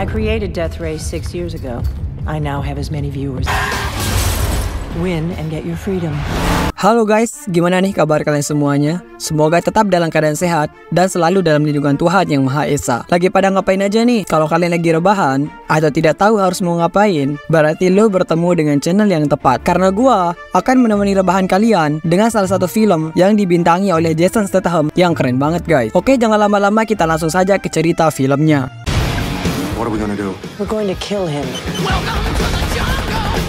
I created Death Race 6 years ago. I now have as many viewers. Win and get your freedom. Halo guys, gimana nih kabar kalian semuanya? Semoga tetap dalam keadaan sehat dan selalu dalam lindungan Tuhan Yang Maha Esa. Lagi pada ngapain aja nih? Kalau kalian lagi rebahan atau tidak tahu harus mau ngapain, berarti lo bertemu dengan channel yang tepat. Karena gua akan menemani rebahan kalian dengan salah satu film yang dibintangi oleh Jason Statham yang keren banget guys. Oke, jangan lama-lama, kita langsung saja ke cerita filmnya. What are we gonna do? We're going to kill him.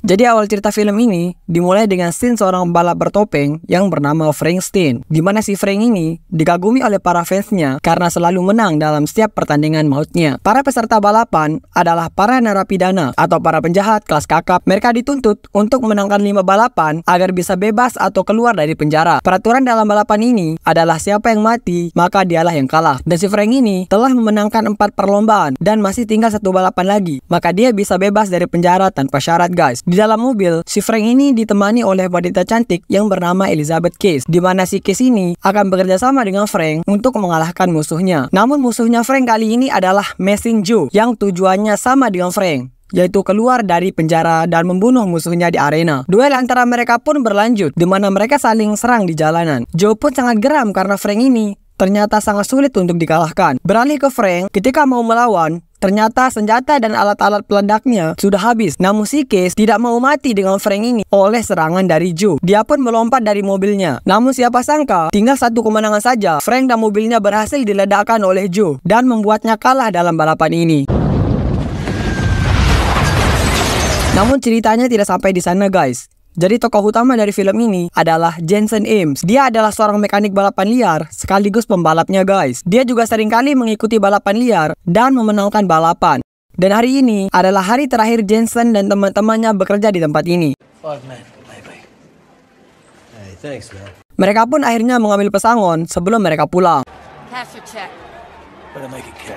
Jadi awal cerita film ini dimulai dengan scene seorang pembalap bertopeng yang bernama Frank Stein, di mana si Frank ini dikagumi oleh para fansnya karena selalu menang dalam setiap pertandingan mautnya. Para peserta balapan adalah para narapidana atau para penjahat kelas kakap. Mereka dituntut untuk menangkan 5 balapan agar bisa bebas atau keluar dari penjara. Peraturan dalam balapan ini adalah siapa yang mati maka dialah yang kalah. Dan si Frank ini telah memenangkan 4 perlombaan dan masih tinggal 1 balapan lagi, maka dia bisa bebas dari penjara tanpa syarat guys. Di dalam mobil, si Frank ini ditemani oleh wanita cantik yang bernama Elizabeth Case, di mana si Case ini akan bekerja sama dengan Frank untuk mengalahkan musuhnya. Namun musuhnya Frank kali ini adalah Machine Joe yang tujuannya sama dengan Frank, yaitu keluar dari penjara dan membunuh musuhnya di arena. Duel antara mereka pun berlanjut, di mana mereka saling serang di jalanan. Joe pun sangat geram karena Frank ini ternyata sangat sulit untuk dikalahkan. Beralih ke Frank, ketika mau melawan, ternyata senjata dan alat-alat peledaknya sudah habis. Namun si Case tidak mau mati dengan Frank ini oleh serangan dari Joe. Dia pun melompat dari mobilnya. Namun siapa sangka, tinggal 1 kemenangan saja, Frank dan mobilnya berhasil diledakkan oleh Joe dan membuatnya kalah dalam balapan ini. Namun ceritanya tidak sampai di sana guys. Jadi tokoh utama dari film ini adalah Jensen Ames. Dia adalah seorang mekanik balapan liar sekaligus pembalapnya guys. Dia juga seringkali mengikuti balapan liar dan memenangkan balapan. Dan hari ini adalah hari terakhir Jensen dan teman-temannya bekerja di tempat ini. Mereka pun akhirnya mengambil pesangon sebelum mereka pulang.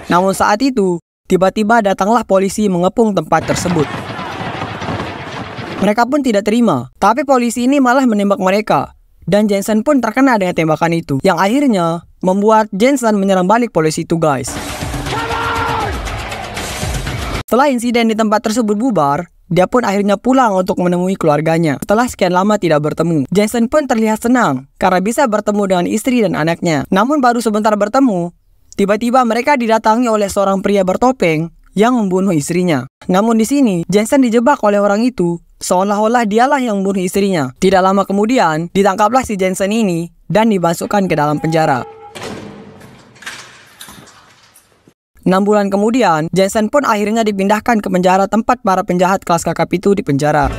Namun saat itu, tiba-tiba datanglah polisi mengepung tempat tersebut. Mereka pun tidak terima, tapi polisi ini malah menembak mereka. Dan Jensen pun terkena dengan tembakan itu, yang akhirnya membuat Jensen menyerang balik polisi itu guys. Setelah insiden di tempat tersebut bubar, dia pun akhirnya pulang untuk menemui keluarganya. Setelah sekian lama tidak bertemu, Jensen pun terlihat senang karena bisa bertemu dengan istri dan anaknya. Namun baru sebentar bertemu, tiba-tiba mereka didatangi oleh seorang pria bertopeng yang membunuh istrinya. Namun di sini, Jensen dijebak oleh orang itu, seolah-olah dialah yang membunuh istrinya. Tidak lama kemudian, ditangkaplah si Jensen ini dan dimasukkan ke dalam penjara. 6 bulan kemudian, Jensen pun akhirnya dipindahkan ke penjara tempat para penjahat kelas kakap itu di penjara.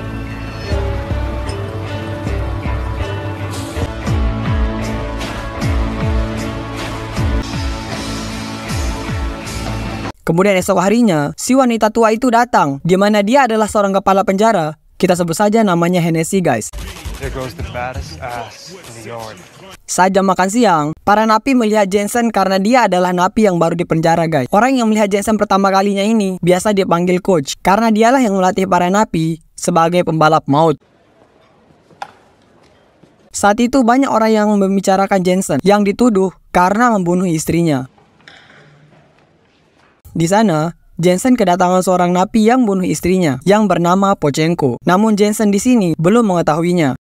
Kemudian esok harinya, si wanita tua itu datang, di mana dia adalah seorang kepala penjara. Kita sebut saja namanya Hennessy guys. Saat jam makan siang, para napi melihat Jensen karena dia adalah napi yang baru di penjara guys. Orang yang melihat Jensen pertama kalinya ini biasa dipanggil coach, karena dialah yang melatih para napi sebagai pembalap maut. Saat itu banyak orang yang membicarakan Jensen yang dituduh karena membunuh istrinya. Di sana, Jensen kedatangan seorang napi yang bunuh istrinya yang bernama Pochenko. Namun Jensen di sini belum mengetahuinya.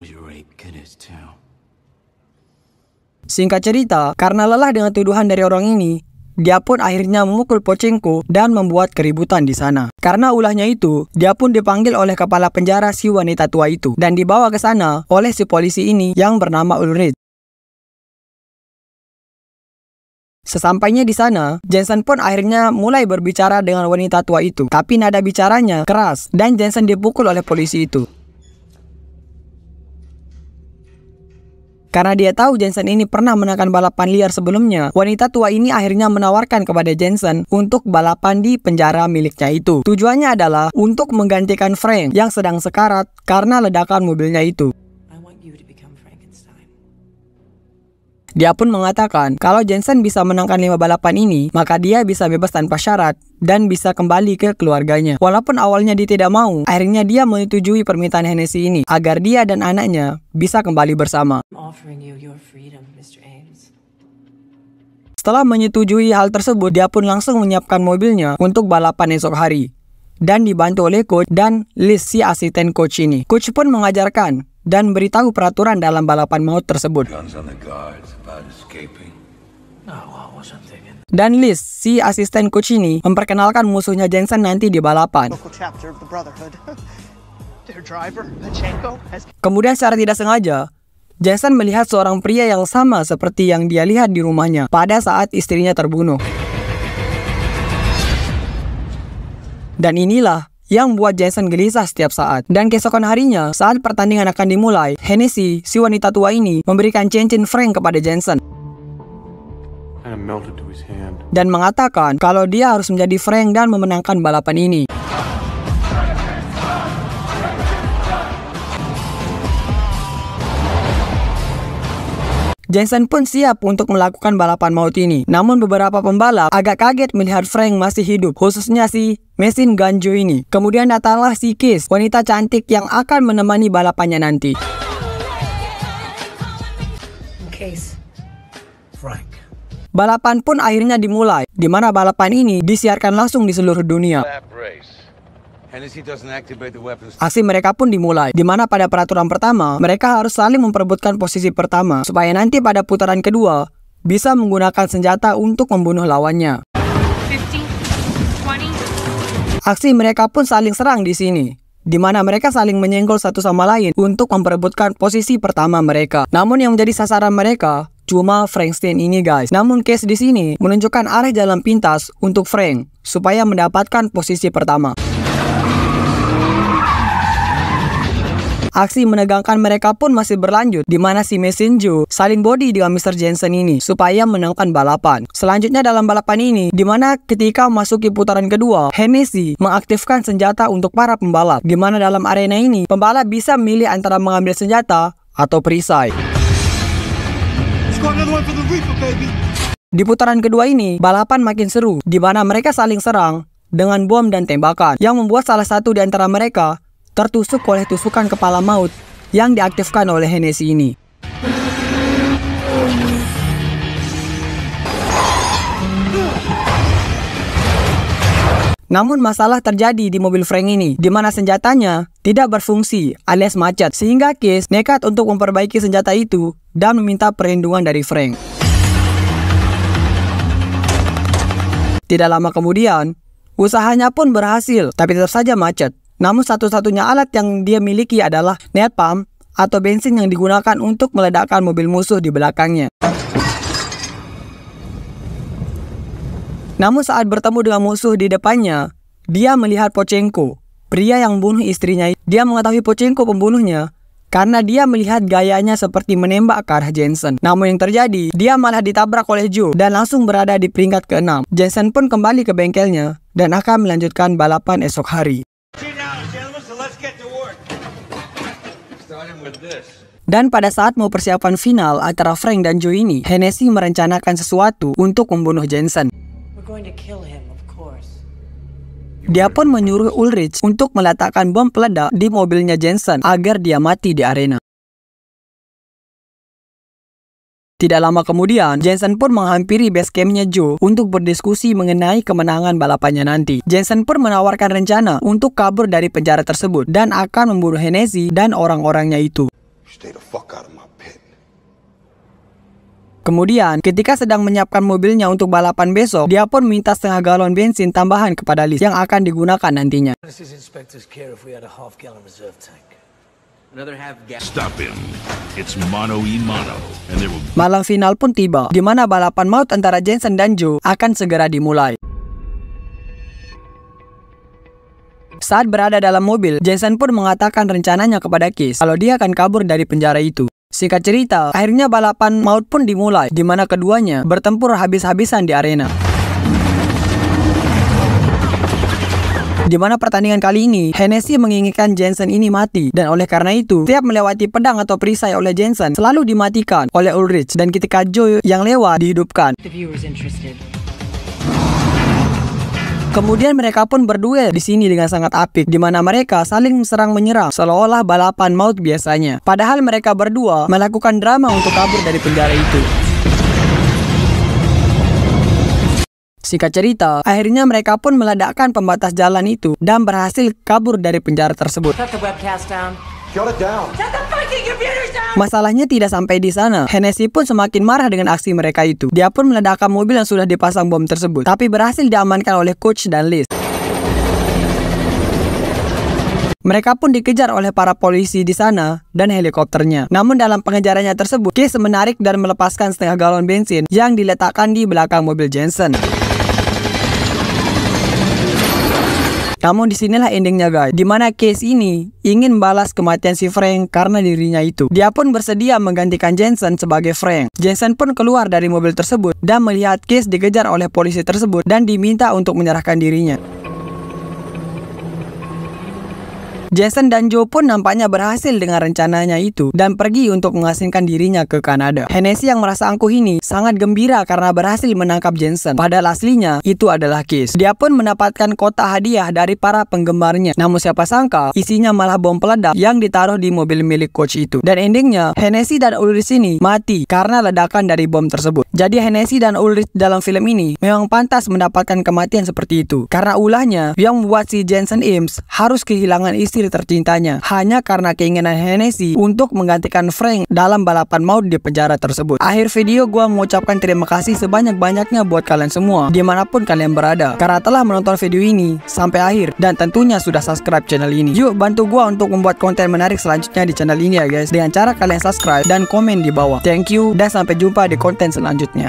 Singkat cerita, karena lelah dengan tuduhan dari orang ini, dia pun akhirnya memukul Pochenko dan membuat keributan di sana. Karena ulahnya itu, dia pun dipanggil oleh kepala penjara si wanita tua itu dan dibawa ke sana oleh si polisi ini yang bernama Ulrich. Sesampainya di sana, Jensen pun akhirnya mulai berbicara dengan wanita tua itu. Tapi nada bicaranya keras dan Jensen dipukul oleh polisi itu. Karena dia tahu Jensen ini pernah menangkan balapan liar sebelumnya, wanita tua ini akhirnya menawarkan kepada Jensen untuk balapan di penjara miliknya itu. Tujuannya adalah untuk menggantikan Frank yang sedang sekarat karena ledakan mobilnya itu. Dia pun mengatakan kalau Jensen bisa menangkan 5 balapan ini, maka dia bisa bebas tanpa syarat dan bisa kembali ke keluarganya. Walaupun awalnya dia tidak mau, akhirnya dia menyetujui permintaan Hennessy ini agar dia dan anaknya bisa kembali bersama. Setelah menyetujui hal tersebut, dia pun langsung menyiapkan mobilnya untuk balapan esok hari. Dan dibantu oleh coach dan Liz, si asisten coach ini. Coach pun mengajarkan dan beritahu peraturan dalam balapan maut tersebut. Dan Liz, si asisten coach ini, memperkenalkan musuhnya Jensen nanti di balapan. Kemudian secara tidak sengaja, Jensen melihat seorang pria yang sama seperti yang dia lihat di rumahnya pada saat istrinya terbunuh. Dan inilah yang membuat Jensen gelisah setiap saat. Dan keesokan harinya, saat pertandingan akan dimulai, Hennessy, si wanita tua ini, memberikan cincin Frank kepada Jensen dan mengatakan kalau dia harus menjadi Frank dan memenangkan balapan ini. Jensen pun siap untuk melakukan balapan maut ini. Namun beberapa pembalap agak kaget melihat Frank masih hidup, khususnya si Machine Gun Joe ini. Kemudian datanglah si Kiss, wanita cantik yang akan menemani balapannya nanti. Case. Frank. Balapan pun akhirnya dimulai, di mana balapan ini disiarkan langsung di seluruh dunia. Aksi mereka pun dimulai, di mana pada peraturan pertama, mereka harus saling memperebutkan posisi pertama, supaya nanti pada putaran kedua, bisa menggunakan senjata untuk membunuh lawannya. 15, 20. Aksi mereka pun saling serang di sini, di mana mereka saling menyenggol satu sama lain untuk memperebutkan posisi pertama mereka. Namun yang menjadi sasaran mereka cuma Frankenstein ini, guys. Namun Case di sini menunjukkan arah jalan pintas untuk Frank supaya mendapatkan posisi pertama. Aksi menegangkan mereka pun masih berlanjut, di mana si Machine Joe saling body dengan Mr. Jensen ini supaya menangkan balapan. Selanjutnya dalam balapan ini, di mana ketika memasuki putaran kedua, Hennessy mengaktifkan senjata untuk para pembalap, di mana dalam arena ini pembalap bisa memilih antara mengambil senjata atau perisai. Di putaran kedua ini, balapan makin seru, di mana mereka saling serang dengan bom dan tembakan, yang membuat salah satu di antara mereka tertusuk oleh tusukan kepala maut yang diaktifkan oleh Hennessy ini. Namun masalah terjadi di mobil Frank ini, di mana senjatanya tidak berfungsi alias macet, sehingga Case nekat untuk memperbaiki senjata itu dan meminta perlindungan dari Frank. Tidak lama kemudian, usahanya pun berhasil, tapi tetap saja macet. Namun satu-satunya alat yang dia miliki adalah napalm atau bensin yang digunakan untuk meledakkan mobil musuh di belakangnya. Namun saat bertemu dengan musuh di depannya, dia melihat Pochenko, pria yang bunuh istrinya. Dia mengetahui Pochenko pembunuhnya karena dia melihat gayanya seperti menembak ke arah Jensen. Namun yang terjadi, dia malah ditabrak oleh Joe dan langsung berada di peringkat ke-6. Jensen pun kembali ke bengkelnya dan akan melanjutkan balapan esok hari. Dan pada saat mau persiapan final antara Frank dan Joe ini, Hennessy merencanakan sesuatu untuk membunuh Jensen. Dia pun menyuruh Ulrich untuk meletakkan bom peledak di mobilnya Jensen agar dia mati di arena. Tidak lama kemudian, Jensen pun menghampiri base campnya Joe untuk berdiskusi mengenai kemenangan balapannya nanti. Jensen pun menawarkan rencana untuk kabur dari penjara tersebut dan akan membunuh Hennessy dan orang-orangnya itu. Kemudian, ketika sedang menyiapkan mobilnya untuk balapan besok, dia pun minta setengah galon bensin tambahan kepada Liz yang akan digunakan nantinya. Stop him. It's mano y mano, and there will... Malam final pun tiba, di mana balapan maut antara Jensen dan Joe akan segera dimulai. Saat berada dalam mobil, Jensen pun mengatakan rencananya kepada Case kalau dia akan kabur dari penjara itu. Singkat cerita, akhirnya balapan maut pun dimulai, di mana keduanya bertempur habis-habisan di arena. Di mana pertandingan kali ini, Hennessy menginginkan Jensen ini mati, dan oleh karena itu, setiap melewati pedang atau perisai oleh Jensen selalu dimatikan oleh Ulrich, dan ketika Joe yang lewat dihidupkan. Kemudian mereka pun berduel di sini dengan sangat apik, di mana mereka saling serang menyerang seolah-olah balapan maut biasanya. Padahal mereka berdua melakukan drama untuk kabur dari penjara itu. Singkat cerita, akhirnya mereka pun meledakkan pembatas jalan itu dan berhasil kabur dari penjara tersebut. Shut the webcast down. Shut it down. Shut the fucking computers down! Masalahnya tidak sampai di sana. Hennessy pun semakin marah dengan aksi mereka itu. Dia pun meledakkan mobil yang sudah dipasang bom tersebut, tapi berhasil diamankan oleh Coach dan Liz. Mereka pun dikejar oleh para polisi di sana dan helikopternya. Namun dalam pengejarannya tersebut, Case menarik dan melepaskan setengah galon bensin yang diletakkan di belakang mobil Jensen. Namun disinilah endingnya guys, dimana Case ini ingin balas kematian si Frank karena dirinya itu. Dia pun bersedia menggantikan Jensen sebagai Frank. Jensen pun keluar dari mobil tersebut dan melihat Case dikejar oleh polisi tersebut dan diminta untuk menyerahkan dirinya. Jason dan Joe pun nampaknya berhasil dengan rencananya itu dan pergi untuk mengasingkan dirinya ke Kanada. Hennessy yang merasa angkuh ini sangat gembira karena berhasil menangkap Jensen. Padahal aslinya itu adalah Case. Dia pun mendapatkan kotak hadiah dari para penggemarnya. Namun siapa sangka isinya malah bom peledak yang ditaruh di mobil milik Coach itu. Dan endingnya Hennessy dan Ulrich ini mati karena ledakan dari bom tersebut. Jadi Hennessy dan Ulrich dalam film ini memang pantas mendapatkan kematian seperti itu. Karena ulahnya yang membuat si Jensen Ames harus kehilangan istri tercintanya hanya karena keinginan Hennessy untuk menggantikan Frank dalam balapan maut di penjara tersebut. Akhir video gua mengucapkan terima kasih sebanyak-banyaknya buat kalian semua dimanapun kalian berada karena telah menonton video ini sampai akhir dan tentunya sudah subscribe channel ini. Yuk bantu gua untuk membuat konten menarik selanjutnya di channel ini ya guys, dengan cara kalian subscribe dan komen di bawah. Thank you dan sampai jumpa di konten selanjutnya.